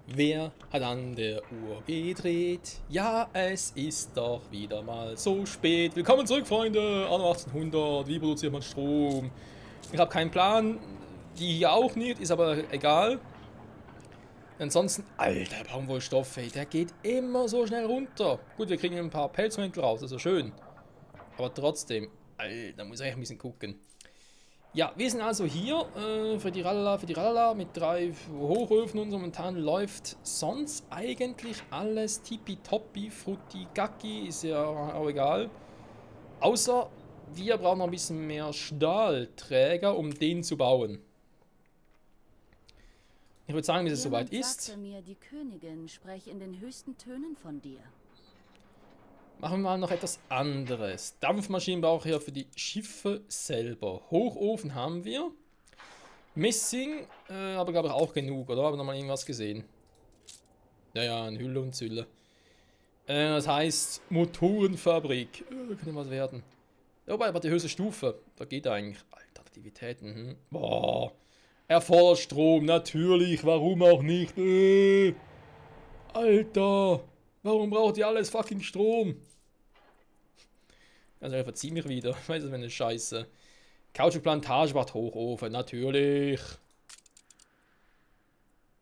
Wer hat an der Uhr gedreht? Ja, es ist doch wieder mal so spät. Willkommen zurück, Freunde. Anno 1800. Wie produziert man Strom? Ich habe keinen Plan. Die hier auch nicht, ist aber egal. Ansonsten, alter Baumwollstoff, ey, der geht immer so schnell runter. Gut, wir kriegen ein paar Pelzmäntel raus, also schön. Aber trotzdem, alter, muss ich echt ein bisschen gucken. Ja, wir sind also hier für die Rallala mit 3 Hochöfen und so. Momentan läuft sonst eigentlich alles tippitoppi, frutti gacki, ist ja auch egal. Außer wir brauchen noch ein bisschen mehr Stahlträger, um den zu bauen. Ich würde sagen, bis es soweit Jemand ist, sagte mir, die Königin spreche in den höchsten Tönen von dir. machen wir mal noch etwas anderes. Dampfmaschinen brauche ich ja für die Schiffe selber. Hochofen haben wir. Messing, aber glaube ich auch genug, oder? Haben wir noch mal irgendwas gesehen? Ja, ja, eine Hülle und Zülle. Das heißt Motorenfabrik. Könnte was werden. Ja, wobei, aber die höchste Stufe, da geht eigentlich. Alter, Aktivitäten. Boah. Erfordert Strom, natürlich, warum auch nicht? Alter, warum braucht ihr alles fucking Strom? Also, ich verzieh mich wieder. Ich weiß, das wäre eine Scheiße. Kautschukplantage macht Hochofen, natürlich.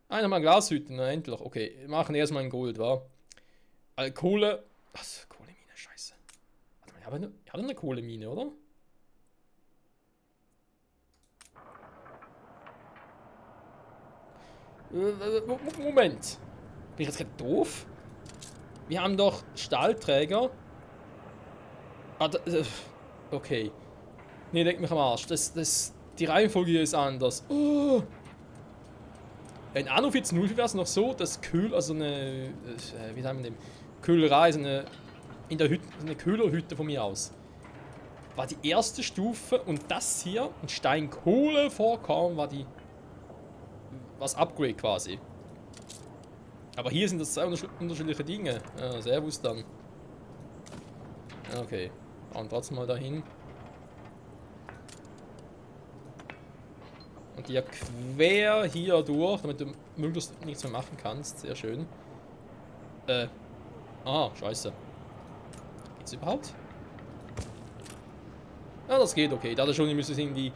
Einmal Glashütten, na endlich. Okay, wir machen erstmal in Gold, wa? Kohle. Was? Kohlemine, scheiße. Warte mal, ich habe eine Kohlemine, oder? Moment. Bin ich jetzt gerade doof? Wir haben doch Stahlträger. Okay. Nee, leck mich am Arsch. Die Reihenfolge hier ist anders. Oh. In Anno 14.0 wäre es noch so, dass also eine, wie sagen wir dem? Köhlerei, so eine, in der Hütte, eine Köhlerhütte von mir aus. War die erste Stufe und das hier, ein Steinkohlevorkommen, war was Upgrade quasi. Aber hier sind das zwei unterschiedliche Dinge. Ja, Servus dann. Okay, und trotzdem mal dahin. Und ja quer hier durch, damit du möglichst nichts mehr machen kannst. Sehr schön. Scheiße. Geht's überhaupt? Ja, das geht, okay. Da schon müsste es irgendwie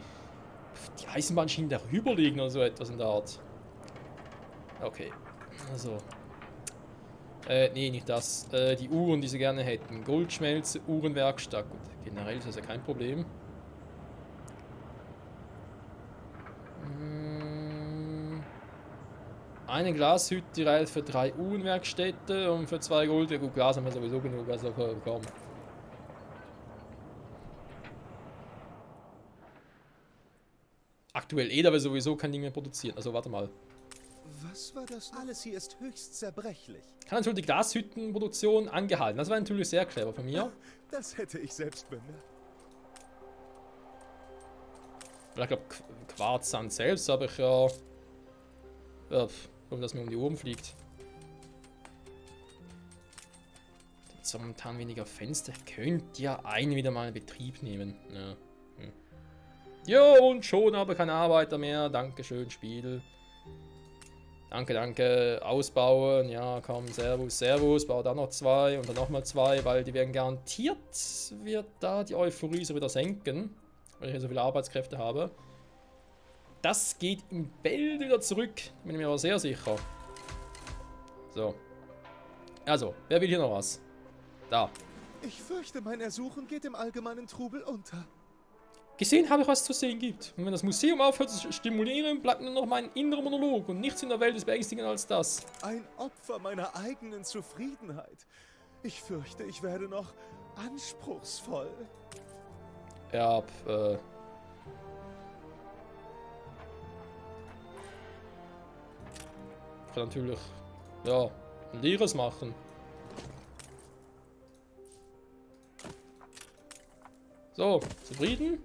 die Eisenbahnschienen darüber liegen oder so etwas in der Art. Okay. Also. Nee, nicht das. Die Uhren, die sie gerne hätten. Goldschmelze, Uhrenwerkstatt. Gut, generell ist das ja kein Problem. Eine Glashütte reicht für 3 Uhrenwerkstätte und für 2 Gold. Ja gut, Glas haben wir sowieso genug, also komm. Aktuell da wir sowieso kein Ding mehr produzieren. Also warte mal. Was war das? Alles hier ist höchst zerbrechlich. Kann natürlich die Glashüttenproduktion angehalten. Das war natürlich sehr clever von mir. Das hätte ich selbst bemerkt. Weil ich glaube, Quarzsand selbst habe ich ja. Warum das mir um die Ohren fliegt. Jetzt momentan weniger Fenster. Ich könnte ja einen wieder mal in Betrieb nehmen. Ja. Jo, und schon habe ich keine Arbeiter mehr. Dankeschön, Spiel. Danke, danke. Ausbauen. Ja, komm, servus, servus. Bau da noch 2 und dann nochmal 2, weil die werden garantiert, wird da die Euphorie so wieder senken. Weil ich hier so viele Arbeitskräfte habe. Das geht im Bild wieder zurück. Bin ich mir aber sehr sicher. So. Also, wer will hier noch was? Da. Ich fürchte, mein Ersuchen geht im allgemeinen Trubel unter. Gesehen habe ich, was es zu sehen gibt. Und wenn das Museum aufhört zu stimulieren, bleibt nur noch mein innerer Monolog. Und nichts in der Welt ist beängstigender als das. Ein Opfer meiner eigenen Zufriedenheit. Ich fürchte, ich werde noch anspruchsvoll. Ja, ich kann natürlich, ja, ein leeres machen. So, zufrieden?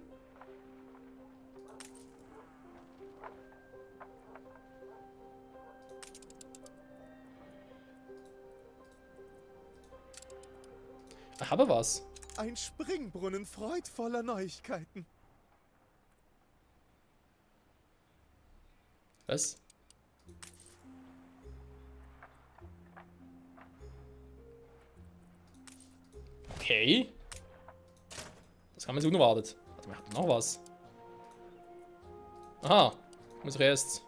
Ich habe was. Ein Springbrunnen freudvoller Neuigkeiten. Was? Okay. Das kann man so unerwartet. Warte mal, noch was. Aha. Muss ich erst...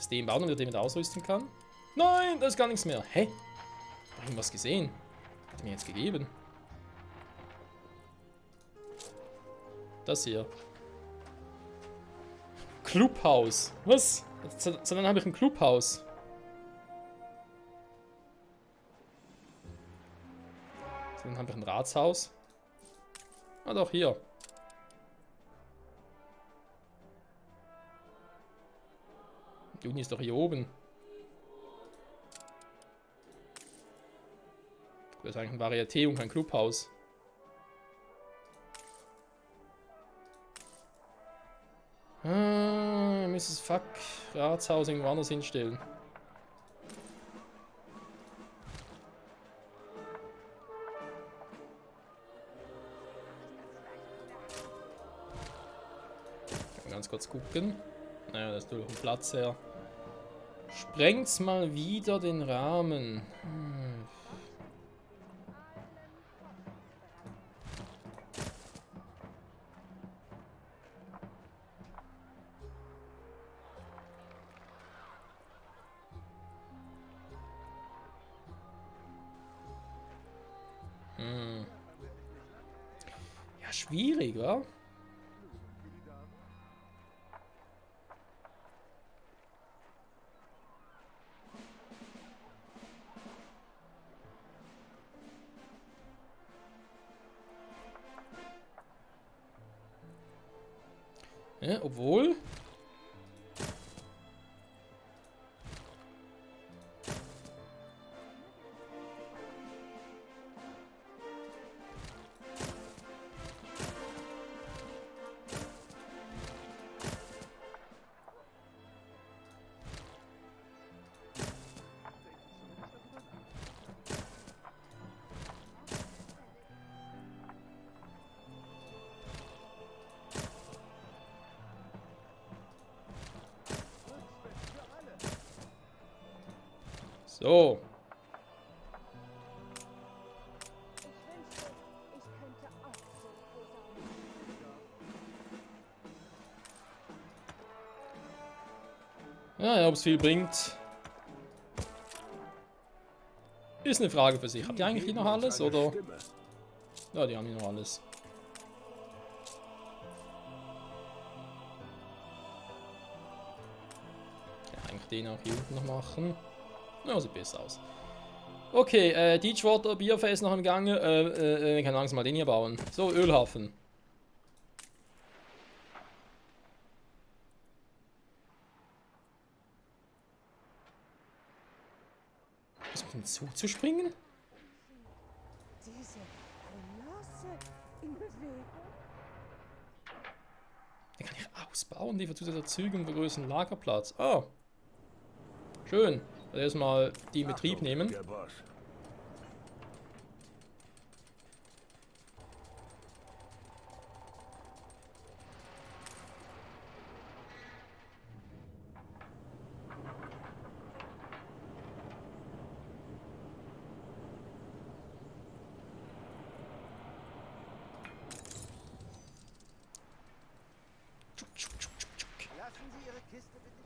den bauen, damit er den ausrüsten kann. Nein, da ist gar nichts mehr. Hä? Hab ich irgendwas gesehen? Hat er mir jetzt gegeben? Das hier. Clubhaus. Was? So, dann habe ich ein Clubhaus. So, dann habe ich ein Ratshaus. Ah, doch, hier. Die Uni ist doch hier oben. Das ist eigentlich ein Varieté und kein Clubhaus. Ah, Mrs. Fuck Ratshaus irgendwo anders hinstellen. Ganz kurz gucken. Naja, das ist nur noch ein Platz her. Sprengt's mal wieder den Rahmen. Ja, schwierig, wa? Ja, obwohl... So. Ja, ob es viel bringt, ist eine Frage für sich. Habt ihr eigentlich hier noch alles, oder? Ja, die haben hier noch alles. Ja, eigentlich den auch hier unten noch machen. Ja, sieht besser aus. Okay, Deepwater Bierfest ist noch im Gange. Wir können langsam mal den hier bauen. So, Ölhafen. Ist mit dem Zug zu springen? Diese Kolosse in Bewegung. Den kann ich ausbauen, die zusätzliche Züge und vergrößern Lagerplatz. Ah. Schön. Erstmal die in Betrieb nehmen.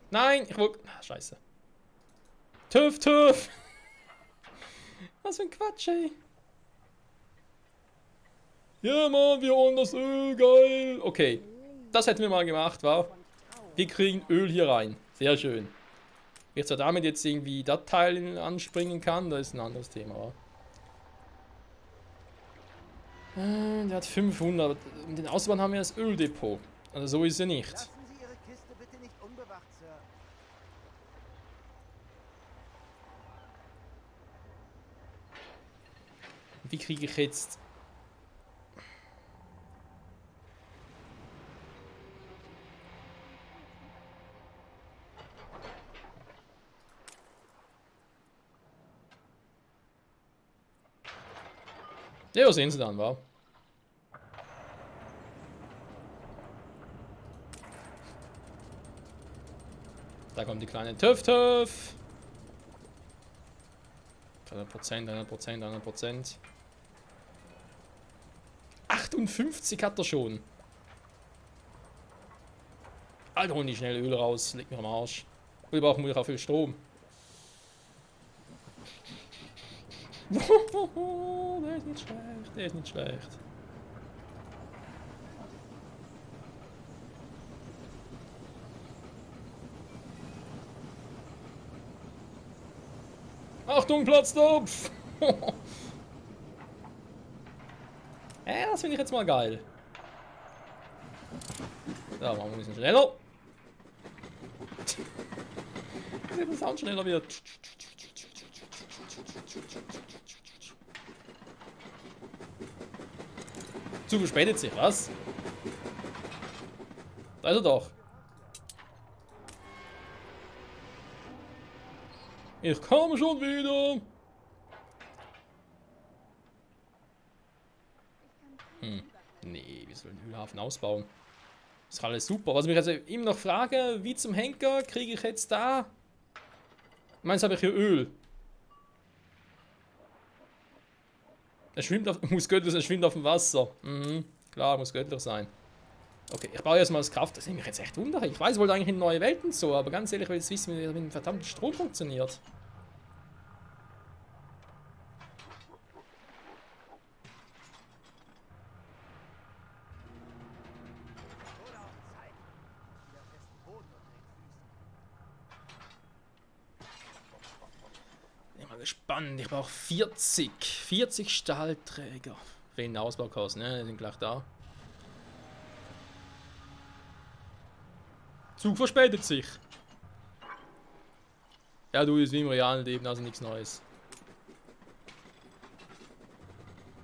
Nein, ich wollte... Ah, scheiße. TÜV, TÜV! Was für ein Quatsch, ey. Ja, Mann, wir holen das Öl, geil. Okay, das hätten wir mal gemacht, wa? Wir kriegen Öl hier rein. Sehr schön. Wie ich zwar damit jetzt irgendwie das Teil anspringen kann, das ist ein anderes Thema, wa? Der hat 500, aber um den auszubauen haben wir das Öldepot. Also so ist er nicht. Lassen Sie Ihre Kiste bitte nicht unbewacht, Sir. Wie kriege ich jetzt... Ja, sehen Sie dann, wa? Da kommt die kleine TÜV-TÜV. 100%, 100%, 100%. 58 hat er schon. Alter, hol die schnell Öl raus, leg mich am Arsch. Wir brauchen auch viel Strom. Der ist nicht schlecht, der ist nicht schlecht. Achtung, Platz da! Das finde ich jetzt mal geil. Da machen wir ein bisschen schneller. Dass der Sound schneller wird. Zu verspätet sich, was? Da ist er doch. Ich komme schon wieder. Nee, wir sollen den Ölhafen ausbauen. Ist alles super. Was ich mich also immer noch frage, wie zum Henker kriege ich jetzt da? Meins habe ich hier Öl. Er schwimmt auf, muss göttlich, er schwimmt auf dem Wasser. Klar, muss göttlich sein. Okay, ich baue erstmal das Kraft. Das nehme ich jetzt echt wunder. Ich weiß, ich wollte eigentlich in neue Welten so, aber ganz ehrlich, ich will jetzt wissen, wie der verdammte Strom funktioniert. Spannend, ich brauche 40 Stahlträger. Für den Ausbaukosten, ne? Die sind gleich da. Zug verspätet sich. Ja, du ist wie im realen Leben, also nichts Neues.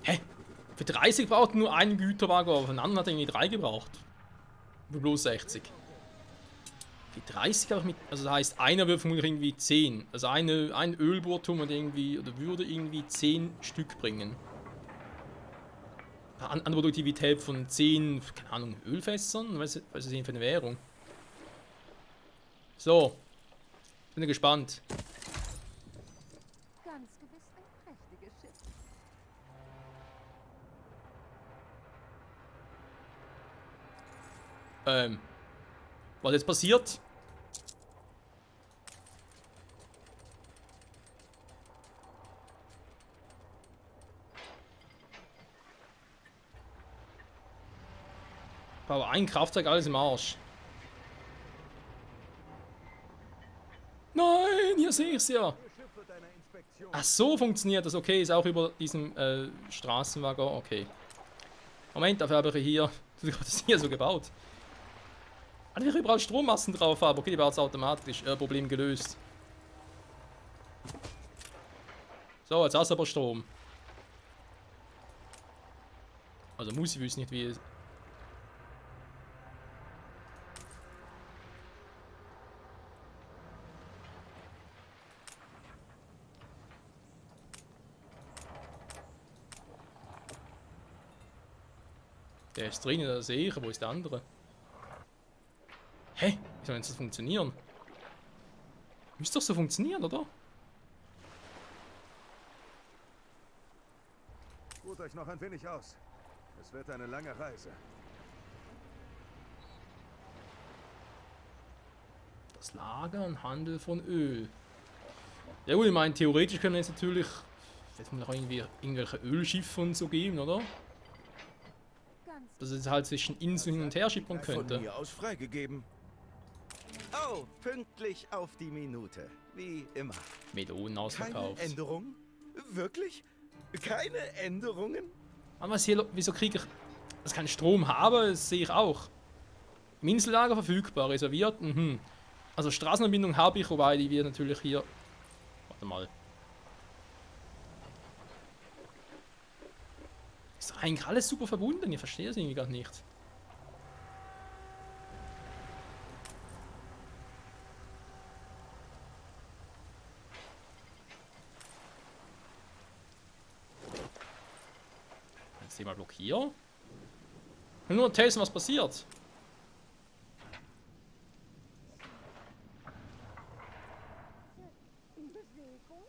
Hä? Für 30 braucht nur einen Güterwagen, aber von anderen hat er irgendwie 3 gebraucht. Für bloß 60. Für 30 habe ich mit, also das heißt, einer wird vermutlich irgendwie 10. Also ein Ölbohrturm und irgendwie, oder würde irgendwie 10 Stück bringen. Eine Produktivität von 10, keine Ahnung, Ölfässern? Was ist das denn für eine Währung? So. Bin gespannt. Ganz gewiss ein prächtiges Schiff. Was jetzt passiert? Aber ein Kraftwerk, alles im Arsch. Nein, hier sehe ich es ja. Ach so funktioniert das. Okay, ist auch über diesen Straßenwaggon. Okay. Moment, dafür habe ich hier. Das ist hier so gebaut. Wenn ich überall Strommassen drauf habe, okay, die baut es automatisch. Problem gelöst. So, jetzt hast du aber Strom. Also muss ich wissen nicht, wie es. Der ist drin, das sehe ich. Wo ist der andere? Hä? Wie soll denn das funktionieren? Müsste doch so funktionieren, oder? Ruht euch noch ein wenig aus. Es wird eine lange Reise. Das Lager und Handel von Öl. Ja gut, ich meine, theoretisch können jetzt natürlich jetzt noch irgendwie irgendwelche Ölschiffe und so geben, oder? Dass es halt zwischen Inseln hin und her schippern könnte. Von mir aus freigegeben. Oh, pünktlich auf die Minute. Wie immer. Melonen Keine ausverkauft. Änderung? Wirklich? Keine Änderungen? Aber was hier, wieso kriege ich, dass ich keinen Strom habe, das sehe ich auch. Im Insellager verfügbar, reserviert, Also Straßenanbindung habe ich, wobei die wir natürlich hier. Warte mal. Ist doch eigentlich alles super verbunden, ich verstehe es irgendwie gar nicht. Jetzt den mal blockieren. Ich will nur testen, was passiert. In Bewegung?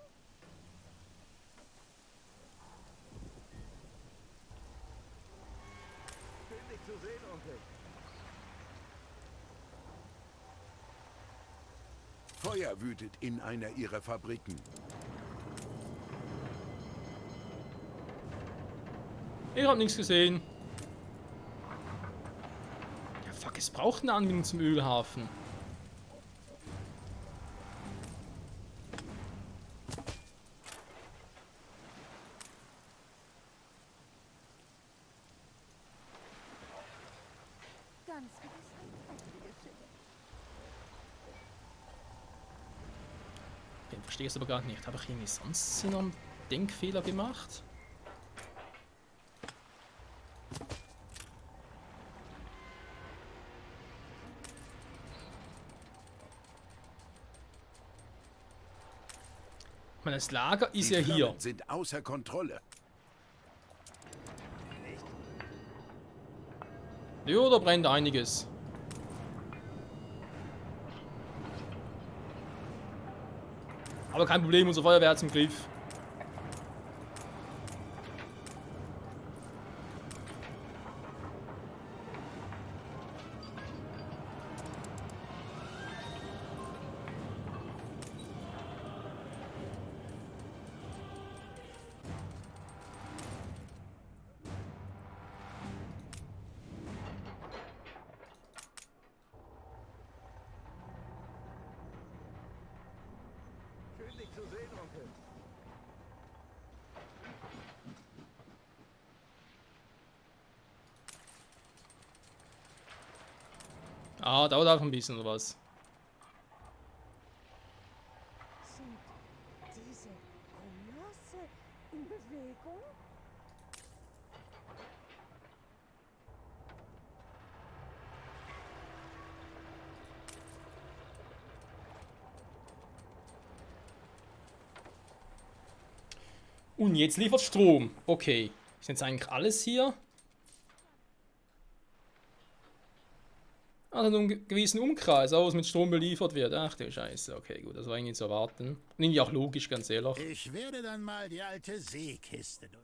Feuer wütet in einer ihrer Fabriken. Ich hab nichts gesehen. Ja, fuck, es braucht eine Anbindung zum Ölhafen. Ganz gewiss ein prächtiges Schiff. Ich verstehe es aber gar nicht. Habe ich irgendwie sonst noch einen Denkfehler gemacht? Ich meine, das Lager ist Die ja hier. Flammen sind außer Kontrolle. Ja, da brennt einiges. Aber kein Problem, unser Feuerwehr hat's im Griff. Schön, dich zu sehen, Onkel. Ah, dauert auch ein bisschen oder was? Sind diese Kolosse in Bewegung? Und jetzt liefert Strom. Okay. Ist jetzt eigentlich alles hier? Also einen gewissen Umkreis, auch was mit Strom beliefert wird. Ach du Scheiße. Okay, gut, das war irgendwie zu erwarten. Und irgendwie auch logisch, ganz ehrlich. Ich werde dann mal die alte Seekiste durch.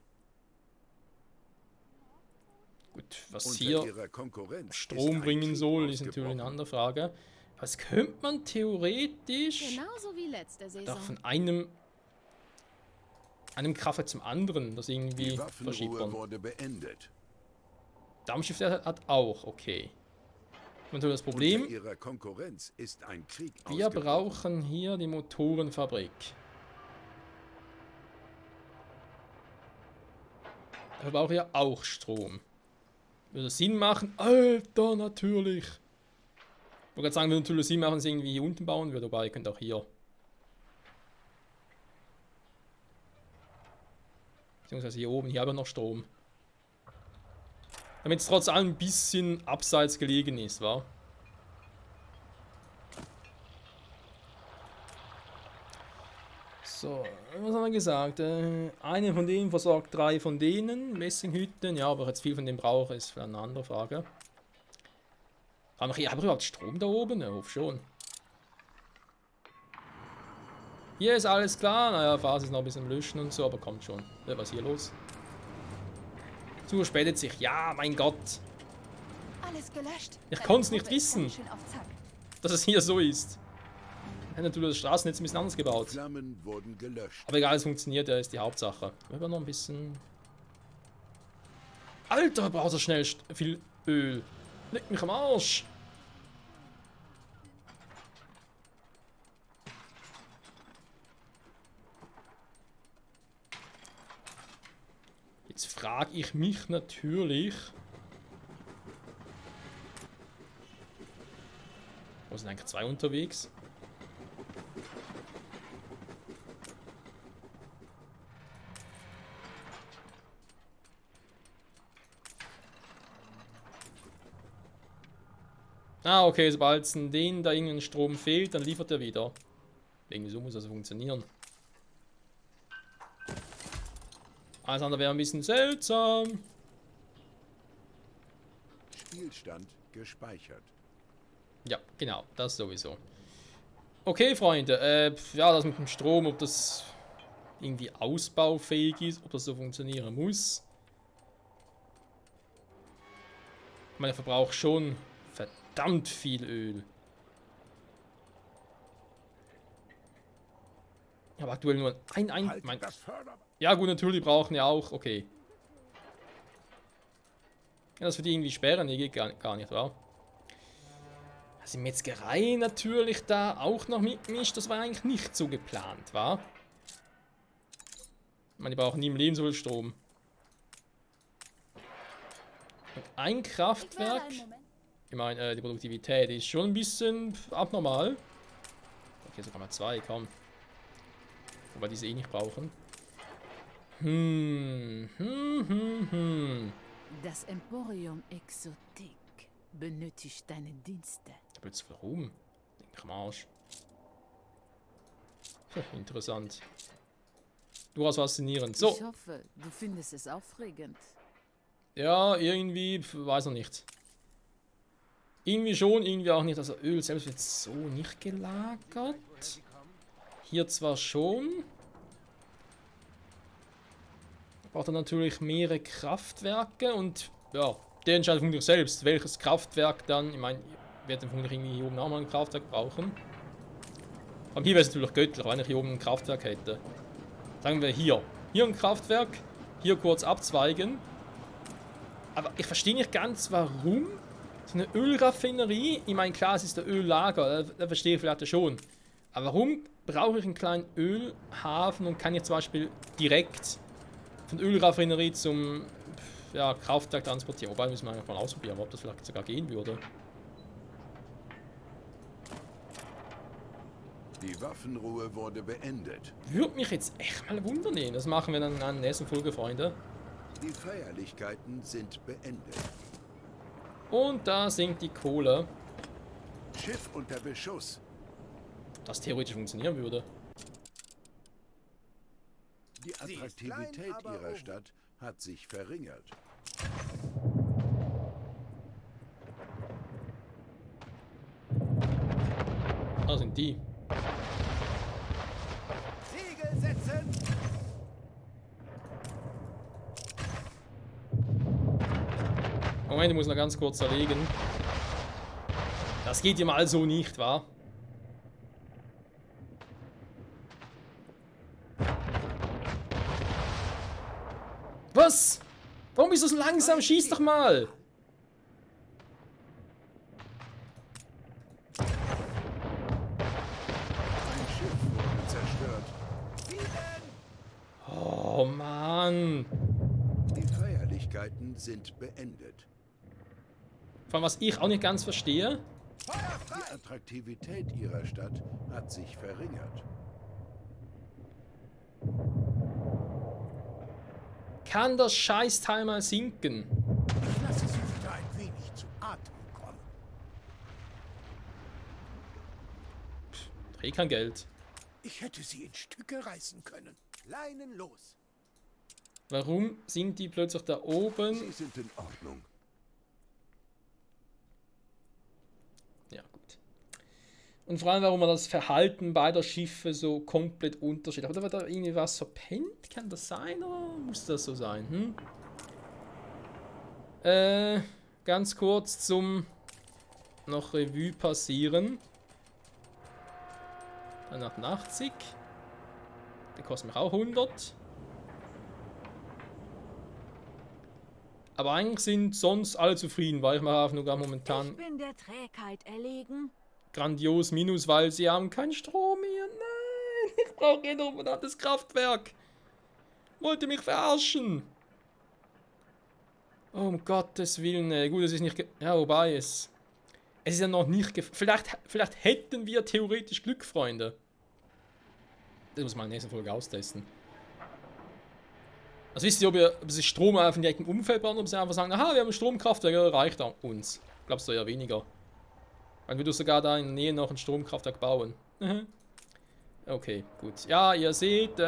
Gut, was Unter hier ihrer Konkurrenz ist Strom ein bringen Krieg soll, ist natürlich eine ausgebrochen. andere Frage. Was könnte man theoretisch Genauso wie letzte doch Saison. von einem Kraftwerk zum anderen das irgendwie Die verschiebt Waffenruhe werden? wurde beendet. Dampfschiff hat auch, okay. Natürlich das Unter Problem, ihrer Konkurrenz ist ein Krieg wir ausgebrochen. brauchen hier die Motorenfabrik. Wir brauchen ja auch Strom. Würde Sinn machen? Alter, natürlich. Ich wollte gerade sagen, würde natürlich Sinn machen, dass ich irgendwie hier unten bauen würde, wobei ihr könnt auch hier. Beziehungsweise hier oben, hier haben wir noch Strom. Damit es trotz allem ein bisschen abseits gelegen ist, wa? So, was haben wir gesagt? Eine von denen versorgt 3 von denen, Messinghütten. Ja, aber jetzt viel von dem brauche, ist für eine andere Frage. Haben wir überhaupt Strom da oben? Ich hoffe schon. Hier ist alles klar. Naja, Phase ist noch ein bisschen am Löschen und so, aber kommt schon. Was ist hier los? Zu spätet sich. Ja, mein Gott. Alles gelöscht. Ich Deine konnte es nicht Truppe ist wissen, ganz schön auf Zack. dass es hier so ist. Ich habe natürlich das Straßennetz ein bisschen anders gebaut. Flammen wurden gelöscht. Aber egal, es funktioniert, ja, ist die Hauptsache. Wir haben noch ein bisschen... Alter, braucht er schnell viel Öl. Leck mich am Arsch. Jetzt frage ich mich natürlich... Wo sind eigentlich 2 unterwegs? Ah, okay, sobald es denen da irgendein Strom fehlt, dann liefert er wieder. Irgendwie so muss das funktionieren. Alles andere wäre ein bisschen seltsam. Spielstand gespeichert. Ja, genau, das sowieso. Okay, Freunde, ja, das mit dem Strom, ob das irgendwie ausbaufähig ist, ob das so funktionieren muss. Ich meine, er verbraucht schon verdammt viel Öl. Aber aktuell nur ein... Halt das Förderband. Ja gut, natürlich brauchen ja auch... Okay. Ja, das wird irgendwie sperren, nee, geht gar nicht, wa? Also die Metzgerei natürlich da auch noch mitmischt, das war eigentlich nicht so geplant, wa? Ich meine, die brauchen nie im Leben so viel Strom. Und ein Kraftwerk... Ich meine, die Produktivität ist schon ein bisschen abnormal. Okay, sogar mal 2, komm. Wobei die sie eh nicht brauchen. Das Emporium Exotique benötigt deine Dienste. Da wird zu viel Ruhm. Denk ich am Arsch. Interessant. Durchaus faszinierend. So. Ich hoffe, du findest es aufregend. Ja, irgendwie, weiß noch nicht. Irgendwie schon, irgendwie auch nicht. Also Öl selbst wird so nicht gelagert. Hier zwar schon. Braucht er natürlich mehrere Kraftwerke und ja, der entscheidet vermutlich selbst, welches Kraftwerk dann, ich meine, ich werde vermutlich irgendwie hier oben auch mal ein Kraftwerk brauchen. Aber hier wäre es natürlich göttlich, wenn ich hier oben ein Kraftwerk hätte. Sagen wir hier. Hier ein Kraftwerk, hier kurz abzweigen. Aber ich verstehe nicht ganz, warum so eine Ölraffinerie, ich meine, klar, es ist der Öllager, da verstehe ich vielleicht schon. Aber warum brauche ich einen kleinen Ölhafen und kann ich zum Beispiel direkt von Ölraffinerie zum Kraftwerk transportieren? Wobei müssen wir einfach mal ausprobieren, ob das vielleicht sogar gehen würde. Die Waffenruhe wurde beendet. Würde mich jetzt echt mal wundern. Das machen wir dann in der nächsten Folge, Freunde. Die Feierlichkeiten sind beendet. Und da sinkt die Kohle. Schiff unter Beschuss. Das theoretisch funktionieren würde. Die Attraktivität ihrer Stadt hat sich verringert. Da sind die. Siegel setzen! Moment, ich muss noch ganz kurz erlegen. Das geht ja mal so nicht, wa? Was? Warum bist du so langsam? Schieß doch mal! Ein Schiff wurde zerstört. Oh Mann! Die Feierlichkeiten sind beendet. Vor allem, was ich auch nicht ganz verstehe. Die Attraktivität ihrer Stadt hat sich verringert. Kann das Scheißteil mal sinken? Ich lasse sie wieder ein wenig zu Atem kommen. Eh kein Geld. Ich hätte sie in Stücke reißen können. Leinen los! Warum sind die plötzlich da oben? Sie sind in Ordnung. Ja, gut. Und vor allem, warum man das Verhalten beider Schiffe so komplett unterschiedlich. Oder wird da irgendwie was verpennt? Kann das sein oder muss das so sein? Ganz kurz zum noch Revue passieren. 180. Der kostet mich auch 100. Aber eigentlich sind sonst alle zufrieden, weil ich mache auf nur momentan Ich bin der Trägheit erlegen. grandios Minus, weil sie haben keinen Strom mehr. Nein, ich brauche eh noch das Kraftwerk. Wollt ihr mich verarschen? Oh, um Gottes Willen, ey. Gut, es ist nicht... Ja, wobei es ist ja noch nicht... Vielleicht hätten wir theoretisch Glück, Freunde. Das muss man in der nächsten Folge austesten. Also wisst ihr, ob sie Strom einfach in direktem Umfeld bauen, oder ob sie einfach sagen, aha, wir haben ein Stromkraftwerk, ja, reicht uns. Glaubst du ja weniger. Dann würdest du sogar da in der Nähe noch ein Stromkraftwerk bauen. Okay, gut. Ja, ihr seht,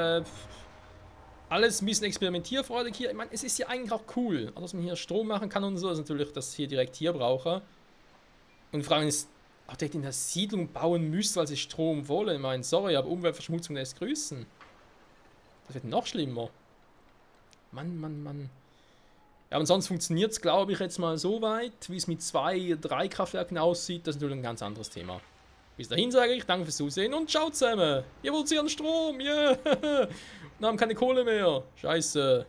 alles ein bisschen experimentierfreudig hier. Ich meine, es ist ja eigentlich auch cool, also, dass man hier Strom machen kann und so. Das ist natürlich, dass ich hier direkt hier brauche. Und die Frage ist, ob ich in der Siedlung bauen müsste, weil ich Strom wolle. Ich meine, sorry, aber Umweltverschmutzung lässt grüßen. Das wird noch schlimmer. Mann. Ja, und sonst funktioniert es, glaube ich, jetzt mal so weit, wie es mit 2, 3 Kraftwerken aussieht. Das ist natürlich ein ganz anderes Thema. Bis dahin sage ich danke fürs Zusehen und ciao zusammen. Wir produzieren Strom, yeah. Und haben keine Kohle mehr. Scheiße.